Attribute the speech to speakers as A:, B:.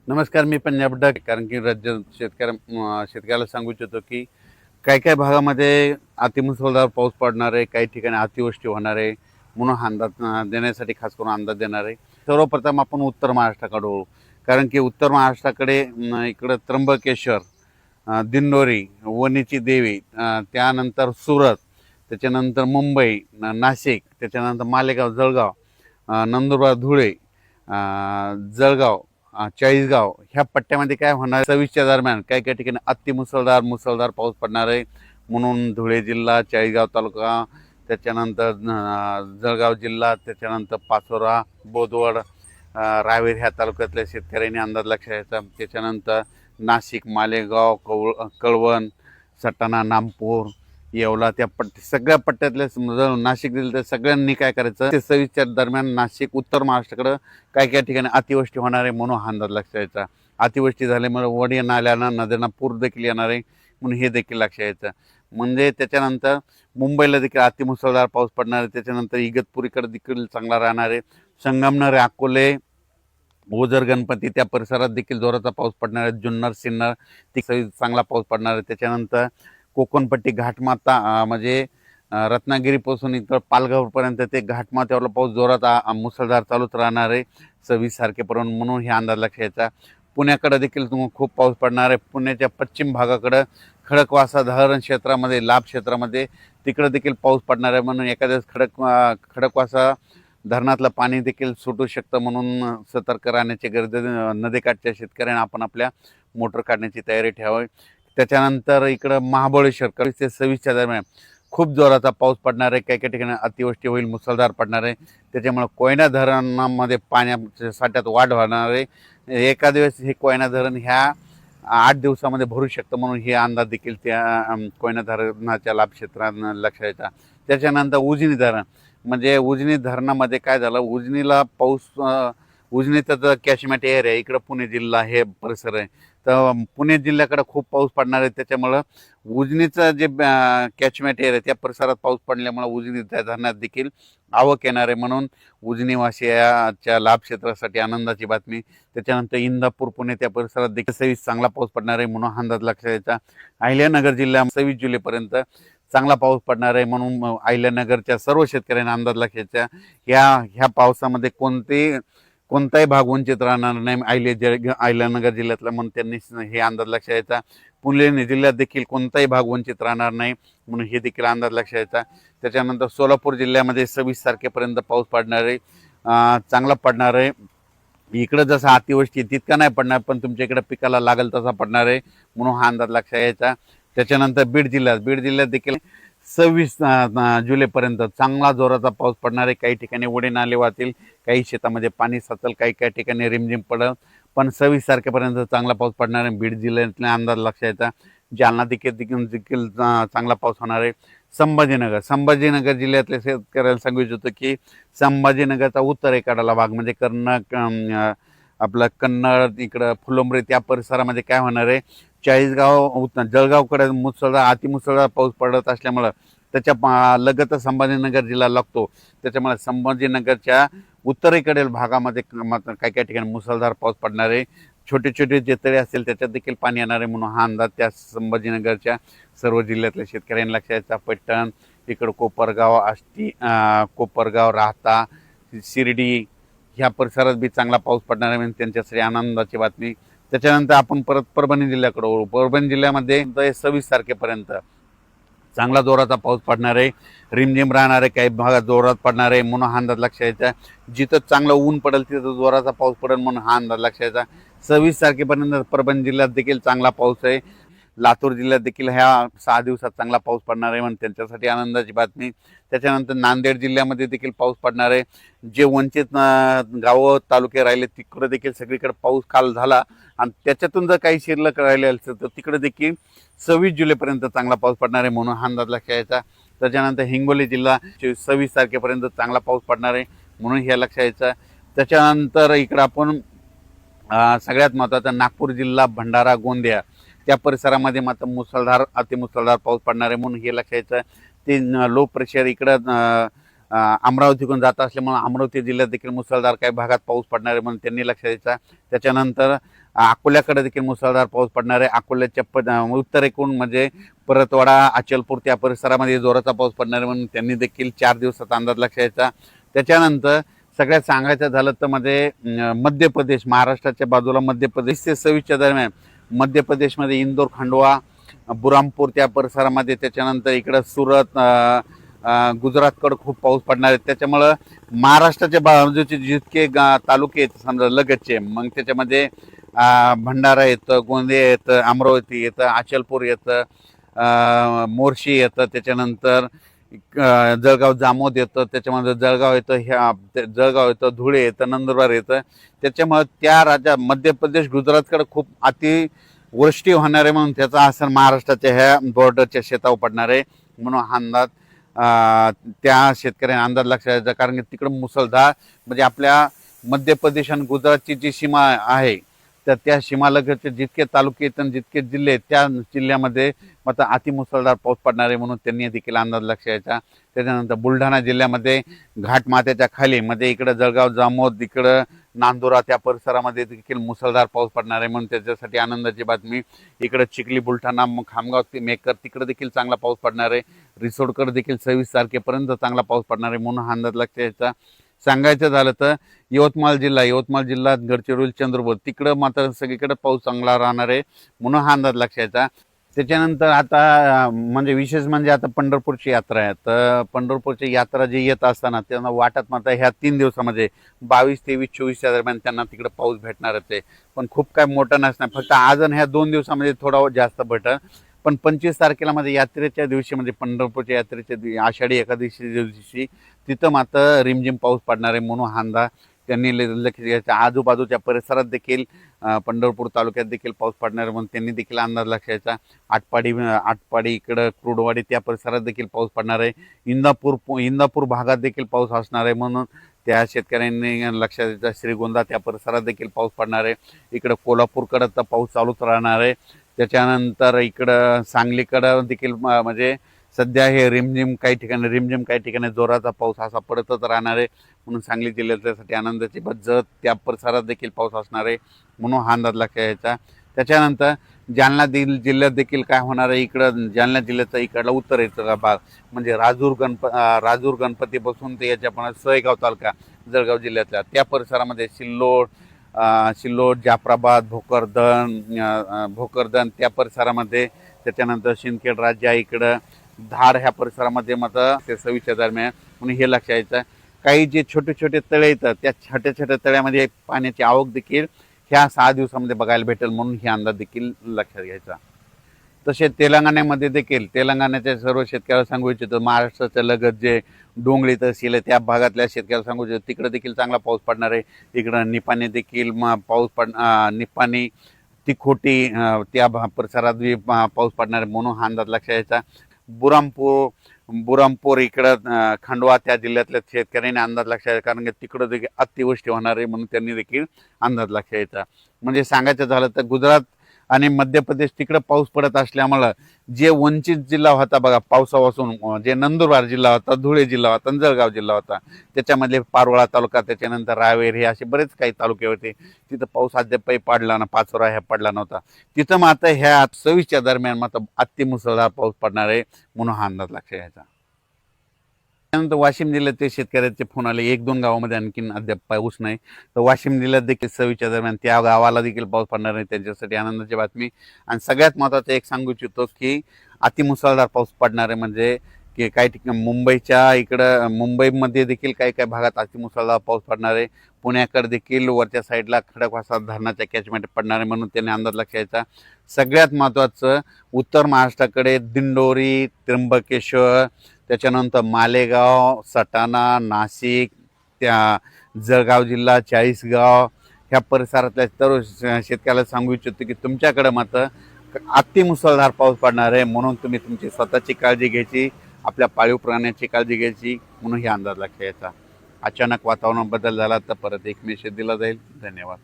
A: नमस्कार, मी पंजाब डक. कारण की राज्य शेतकऱ्याला सांगू इच्छितो की काही काही भागामध्ये अतिमुसळधार पाऊस पडणार आहे, काही ठिकाणी अतिवृष्टी होणार आहे म्हणून अंदाज देण्यासाठी खास करून अंदाज देणार आहे. सर्वप्रथम आपण उत्तर महाराष्ट्राकडे वळू. कारण की उत्तर महाराष्ट्राकडे इकडं त्र्यंबकेश्वर, दिंडोरी, वणीची देवी, त्यानंतर सुरत, त्याच्यानंतर मुंबई, नाशिक, त्याच्यानंतर मालेगाव, जळगाव, नंदुरबार, धुळे, जळगाव, चाळीसगाव ह्या पट्ट्यामध्ये काय होणार, 26च्या दरम्यान काही काही ठिकाणी मुसळधार पाऊस पडणार आहे. म्हणून धुळे जिल्हा, चाळीसगाव तालुका, त्याच्यानंतर जळगाव जिल्हा, त्याच्यानंतर पाचोरा, बोदवड, रावेर ह्या तालुक्यातल्या शेतकऱ्यांनी अंदाज लक्षात घ्यायचा. त्याच्यानंतर नाशिक, मालेगाव, कळवण, सटाणा, नामपूर, येवला, त्या सगळ्या पट्ट्यातल्या जर नाशिक दिलं तर सगळ्यांनी काय करायचं, ते 26च्या दरम्यान नाशिक, उत्तर महाराष्ट्राकडं काही काही ठिकाणी अतिवृष्टी होणार आहे म्हणून हा अंदाज लक्षात यायचा. अतिवृष्टी झाल्यामुळे वडी नाल्यांना, नद्यांना पूर देखील येणार आहे म्हणून हे देखील लक्षात यायचं. म्हणजे त्याच्यानंतर मुंबईला देखील अतिमुसळधार पाऊस पडणार आहे. त्याच्यानंतर इगतपुरीकडे देखील चांगला राहणार आहे. संगमनेर, अकोले, ओझर, गणपती त्या परिसरात देखील जोराचा पाऊस पडणार आहे. जुन्नर, सिन्नर तिकडे चांगला पाऊस पडणार आहे. त्याच्यानंतर कोकणपट्टी, घाटमाता, म्हणजे रत्नागिरीपासून इतर पालघरपर्यंत ते घाटमाथ्यावरला पाऊस जोरात मुसळधार चालूच राहणार आहे 26 तारखेपर्यंत म्हणून हे अंदाज लक्षात यायचा. पुण्याकडे देखील खूप पाऊस पडणार आहे. पुण्याच्या पश्चिम भागाकडं खडकवासला धरण क्षेत्रामध्ये, लाभ क्षेत्रामध्ये तिकडे देखील पाऊस पडणार आहे. म्हणून एखाद्या खडकवासला धरणातलं पाणी देखील सुटू शकतं म्हणून सतर्क राहण्याची गरज आहे. नदीकाठच्या शेतकऱ्यांना आपण आपल्या मोटर काढण्याची तयारी ठेवावी. त्याच्यानंतर इकडं महाबळेश्वर 21 ते 26च्या दरम्यान खूप जोराचा पाऊस पडणार आहे. काही काही ठिकाणी अतिवृष्टी होईल, मुसळधार पडणार आहे. त्याच्यामुळे कोयना धरणामध्ये पाण्याच्या साठ्यात वाढ होणार आहे. एका दिवस हे कोयना धरण ह्या 8 दिवसामध्ये भरू शकतं म्हणून हे अंदाज देखील त्या कोयना धरणाच्या लाभ क्षेत्रात लक्षात येतात. त्याच्यानंतर उजनी धरण, म्हणजे उजनी धरणामध्ये काय झालं, उजनीला पाऊस, उजनीचं तर कॅचमेंट एरिया इकडं पुणे जिल्हा हे परिसर आहे, तर पुणे जिल्ह्याकडे खूप पाऊस पडणार आहे. त्याच्यामुळं उजनीचं जे कॅचमेंट एरिया त्या परिसरात पाऊस पडल्यामुळे उजनी त्या धरणात देखील आवक येणार आहे म्हणून उजनीवासियाच्या लाभ क्षेत्रासाठी आनंदाची बातमी. त्याच्यानंतर इंदापूर, पुणे त्या परिसरात देखील 26 चांगला पाऊस पडणार आहे म्हणून अंदाज लक्षात यायचा. अहिल्यानगर जिल्ह्यात 26 जुलैपर्यंत चांगला पाऊस पडणार आहे म्हणून अहिल्यानगरच्या सर्व शेतकऱ्यांना अंदाज लक्षात यायचा. ह्या पावसामध्ये कोणताही भाग वंचित राहणार नाही अहिल्यानगर जिल्ह्यातला म्हणून त्यांनी हे अंदाज लक्षात यायचा. पुणे जिल्ह्यात देखील कोणताही भाग वंचित राहणार नाही म्हणून हे देखील अंदाज लक्षात यायचा. त्याच्यानंतर सोलापूर जिल्ह्यामध्ये 26 तारखेपर्यंत पाऊस पडणार आहे, चांगला पडणार आहे. इकडं जसं अतिवृष्टी तितका नाही पडणार पण तुमच्या इकडे पिकाला लागेल तसा पडणार आहे म्हणून हा अंदाज लक्षात यायचा. त्याच्यानंतर बीड जिल्ह्यात देखील 26 जुलैपर्यंत चांगला जोराचा पाऊस पडणार आहे. काही ठिकाणी ओढे नाले वाहतील, काही शेतामध्ये पाणी साचल, काही ठिकाणी रिमझिम पडेल, पण 26 तारखेपर्यंत चांगला पाऊस पडणार आहे. बीड जिल्ह्यातला अंदाज लक्षात यायचा. जालना देखील चांगला पाऊस होणार आहे. संभाजीनगर जिल्ह्यातल्या शेतकऱ्याला सांगू इच्छितो की संभाजीनगरचा उत्तरेकडला भाग म्हणजे आपलं कन्नड, इकडं फुलंब्री त्या परिसरामध्ये काय होणार आहे, चाळीसगाव, जळगावकडे अतिमुसळधार पाऊस पडत असल्यामुळं त्याच्या लगतच संभाजीनगर जिल्हा लागतो. त्याच्यामुळे संभाजीनगरच्या उत्तरेकडील भागामध्ये काही ठिकाणी मुसळधार पाऊस पडणार आहे. छोटे छोटे जे तळे असतील त्याच्यात देखील पाणी येणार आहे म्हणून हा अंदाज त्या संभाजीनगरच्या सर्व जिल्ह्यातल्या शेतकऱ्यांना लक्षात यायचा. पैठण, इकडं कोपरगाव, राहता, शिर्डी ह्या परिसरात बी चांगला पाऊस पडणार आहे म्हणजे त्यांच्यासाठी आनंदाची बातमी. त्याच्यानंतर आपण परत परभणी जिल्ह्याकडे वळू. परभणी जिल्ह्यामध्ये 26 तारखेपर्यंत चांगला जोराचा पाऊस पडणार आहे. रिमझिम राहणार आहे, काही भागात जोरात पडणार आहे म्हणून हा अंदाज लक्षात यायचा. जिथं चांगलं ऊन पडेल तिथं जोराचा पाऊस पडेल म्हणून हा अंदाज लक्षात यायचा. 26 तारखेपर्यंत परभणी जिल्ह्यात देखील चांगला पाऊस आहे. लातूर जिल्ह्यात देखील ह्या 6 दिवसात चांगला पाऊस पडणार आहे म्हणून त्यांच्यासाठी आनंदाची बातमी. त्याच्यानंतर नांदेड जिल्ह्यामध्ये देखील पाऊस पडणार आहे. जे वंचित गावं तालुके राहिले तिकडे देखील सगळीकडे पाऊस काल झाला आणि त्याच्यातून जर काही शिल्लक राहिले असेल तर तिकडे देखील 26 जुलैपर्यंत चांगला पाऊस पडणार आहे म्हणून हा अंदाज लक्षात यायचा. त्याच्यानंतर हिंगोली जिल्हा 26 तारखेपर्यंत चांगला पाऊस पडणार आहे म्हणून हे लक्षात यायचं. त्याच्यानंतर इकडं आपण सगळ्यात महत्त्वाचं नागपूर जिल्हा, भंडारा, गोंदिया त्या परिसरामध्ये मात्र अतिमुसळधार पाऊस पडणार आहे म्हणून हे लक्षात यायचं. ते लो प्रेशर इकडं अमरावतीकडून जात असल्यामुळे अमरावती जिल्ह्यात देखील मुसळधार काही भागात पाऊस पडणार आहे म्हणून त्यांनी लक्ष द्यायचा. त्याच्यानंतर अकोल्याकडे देखील मुसळधार पाऊस पडणार आहे. अकोल्याच्या उत्तरेकडून म्हणजे परतवाडा, अचलपूर त्या परिसरामध्ये जोराचा पाऊस पडणार आहे म्हणून त्यांनी देखील 4 दिवसाचा अंदाज लक्ष द्यायचा. त्याच्यानंतर सगळ्यात सांगायचं झालं तर मध्ये मध्य प्रदेश, महाराष्ट्राच्या बाजूला मध्य प्रदेश ते 26च्या दरम्यान मध्य प्रदेशमध्ये इंदोर, खंडवा, बुरामपूर त्या परिसरामध्ये, त्याच्यानंतर इकडं सुरत, गुजरातकडं खूप पाऊस पडणार आहे. त्याच्यामुळं महाराष्ट्राच्या बाजूचे जितके तालुके आहेत समजा लगतचे, मग त्याच्यामध्ये भंडारा येतं, गोंदिया येतं, अमरावती येतं, अचलपूर येतं, मोर्शी येतं, त्याच्यानंतर जळगाव जामोद येतं, त्याच्यामध्ये जळगाव येतं, जळगाव येतं, धुळे येतं, नंदुरबार येतं. त्याच्यामुळे त्या राज्यात मध्य प्रदेश, गुजरातकडे खूप अतिवृष्टी होणार आहे म्हणून त्याचा असर महाराष्ट्राच्या ह्या बॉर्डरच्या शेतावर पडणार आहे म्हणून हा अंदाज त्या शेतकऱ्यांना अंदाज लक्षात द्यायचा. कारण की तिकडं मुसळधार म्हणजे आपल्या मध्य प्रदेश आणि गुजरातची जी सीमा आहे तर त्या सीमालगतचे जितके तालुके आहेत आणि जितके जिल्हे आहेत त्या जिल्ह्यामध्ये मात्र अतिमुसळधार पाऊस पडणार आहे म्हणून त्यांनी देखील अंदाज लक्ष द्यायचा. त्याच्यानंतर बुलढाणा जिल्ह्यामध्ये घाटमाथ्याच्या खाली मध्ये इकडं जळगाव, जामोद, इकडं नांदुरा त्या परिसरामध्ये देखील मुसळधार पाऊस पडणार आहे म्हणून त्याच्यासाठी आनंदाची बातमी. इकडं चिखली, बुलढाणा, खामगाव, मेकर तिकडं देखील चांगला पाऊस पडणार आहे. रिसोडकडे देखील 26 तारखेपर्यंत चांगला पाऊस पडणार आहे म्हणून हा अंदाज लक्ष द्यायचा. सांगायचं झालं तर यवतमाळ जिल्हा, गडचिरोली, चंद्रपूर तिकडं मात्र सगळीकडे पाऊस चांगला राहणार आहे म्हणून हा अंदाज लक्ष द्यायचा. त्याच्यानंतर आता म्हणजे विशेष म्हणजे आता पंढरपूरची यात्रा आहे. तर पंढरपूरची यात्रा जी येत असताना त्यांना वाटत मात्र ह्या 3 दिवसामध्ये 22, 23, 24 दरम्यान त्यांना तिकडे पाऊस भेटणारच आहे. पण खूप काय मोठं नसणार, फक्त आज आणि ह्या 2 दिवसामध्ये थोडा जास्त भेटेल. पण 25 तारखेला म्हणजे यात्रेच्या दिवशी म्हणजे पंढरपूरच्या यात्रेच्या आषाढी एकादशी दिवशी तिथं मात्र रिमझिम पाऊस पडणार आहे म्हणून हा अंदाज त्यांनी लक्ष द्यायचा. आजूबाजूच्या परिसरात देखील पंढरपूर तालुक्यात देखील पाऊस पडणार म्हणून त्यांनी देखील अंदाज लक्ष द्यायचा. आटपाडी इकडं क्रुडवाडी त्या परिसरात देखील पाऊस पडणार आहे. इंदापूर भागात देखील पाऊस असणार आहे म्हणून त्या शेतकऱ्यांनी लक्षात द्यायचं. श्रीगोंदा त्या परिसरात देखील पाऊस पडणार आहे. इकडं कोल्हापूरकडं तर पाऊस चालूच राहणार आहे. त्याच्यानंतर इकडं सांगलीकडं देखील म्हणजे सध्या हे रिमझिम काही ठिकाणी जोराचा पाऊस असा पडतच राहणार आहे म्हणून सांगली जिल्ह्यासाठी आनंदाची जत त्या परिसरात देखील पाऊस असणार आहे म्हणून हा अंदाज लक्षात यायचा. त्याच्यानंतर जालना जिल्ह्यात देखील काय होणार आहे, इकडं जालना जिल्ह्याचा इकडला उत्तरेचा भाग म्हणजे राजूर गणपतीपासून ते याच्याप्रमाणे सयगाव तालुका जळगाव जिल्ह्यातल्या त्या परिसरामध्ये सिल्लोड, जाफराबाद, भोकरदन त्या परिसरामध्ये, त्याच्यानंतर शिंदखेड राज्य इकडं धार ह्या परिसरामध्ये मात्र ते 26च्या दरम्यान म्हणून हे लक्षात यायचं. काही जे छोटे छोटे तळे येतात त्या छोट्या तळ्यामध्ये पाण्याची आवक देखील ह्या 6 दिवसामध्ये बघायला भेटेल म्हणून हे अंदाज देखील लक्षात घ्यायचा. तसे तेलंगणामध्ये देखील तेलंगणाच्या सर्व शेतकऱ्याला सांगू इच्छितो, महाराष्ट्राच्या लगत जे डोंगरी तहसील आहे त्या भागातल्या शेतकऱ्याला सांगू इच्छितो तिकडे देखील चांगला पाऊस पडणार आहे. इकडं निपाणी देखील निपाणी, तिखोटी त्या परिसरात पाऊस पडणार आहे म्हणून हा अंदाज लक्षात यायचा. बुरामपूर इकडं खंडवा त्या जिल्ह्यातल्या शेतकऱ्यांनी अंदाज लक्षात यायचा कारण की तिकडं देखील अतिवृष्टी होणार आहे म्हणून त्यांनी देखील अंदाज लक्षात यायचा. म्हणजे सांगायचं झालं तर गुजरात आणि मध्य प्रदेश तिकडं पाऊस पडत असल्यामुळं जे वंचित जिल्हा होता बघा पावसापासून, जे नंदुरबार जिल्हा होता, धुळे जिल्हा होता, जळगाव जिल्हा होता, त्याच्यामधले पारोळा तालुका, त्याच्यानंतर रावेर हे असे बरेच काही तालुके होते तिथं पाऊस अद्यापही पडला ना, पाचोरा ह्या पडला नव्हता. तिथं मात्र ह्या 26च्या दरम्यान मात्र अतिमुसळधार पाऊस पडणार आहे म्हणून हा अंदाज लक्षात यायचा. त्यानंतर वाशिम जिल्ह्यातील शेतकऱ्याचे फोन आले, 1-2 गावामध्ये आणखीन अद्याप पाऊस नाही. तर वाशिम जिल्ह्यात देखील 26च्या दरम्यान त्या गावाला देखील पाऊस पडणार नाही, त्यांच्यासाठी आनंदाची बातमी. आणि सगळ्यात महत्त्वाचं एक सांगू इच्छितो की अतिमुसळधार पाऊस पडणार आहे म्हणजे की काही ठिकाणी मुंबईमध्ये देखील काही भागात अतिमुसळधार पाऊस पडणार आहे. पुण्याकडे देखील वरच्या साईडला खडकवासला धरणाच्या कॅचमेंट पडणार आहे म्हणून त्यांनी अंदाज लक्षात यायचा. सगळ्यात महत्त्वाचं उत्तर महाराष्ट्राकडे दिंडोरी, त्र्यंबकेश्वर, त्याच्यानंतर मालेगाव, सटाणा, नाशिक, त्या जळगाव जिल्हा, चाळीसगाव ह्या परिसरातल्या सर्व शेतकऱ्याला सांगू इच्छितो की तुमच्याकडे मात्र अतिमुसळधार पाऊस पडणार आहे म्हणून तुम्ही तुमची स्वतःची काळजी घ्यायची, आपल्या पाळीव प्राण्याची काळजी घ्यायची म्हणून हे अंदाज लक्षात यायचा. अचानक वातावरण बदल झाला तर परत एक मेसेज दिला जाईल. धन्यवाद.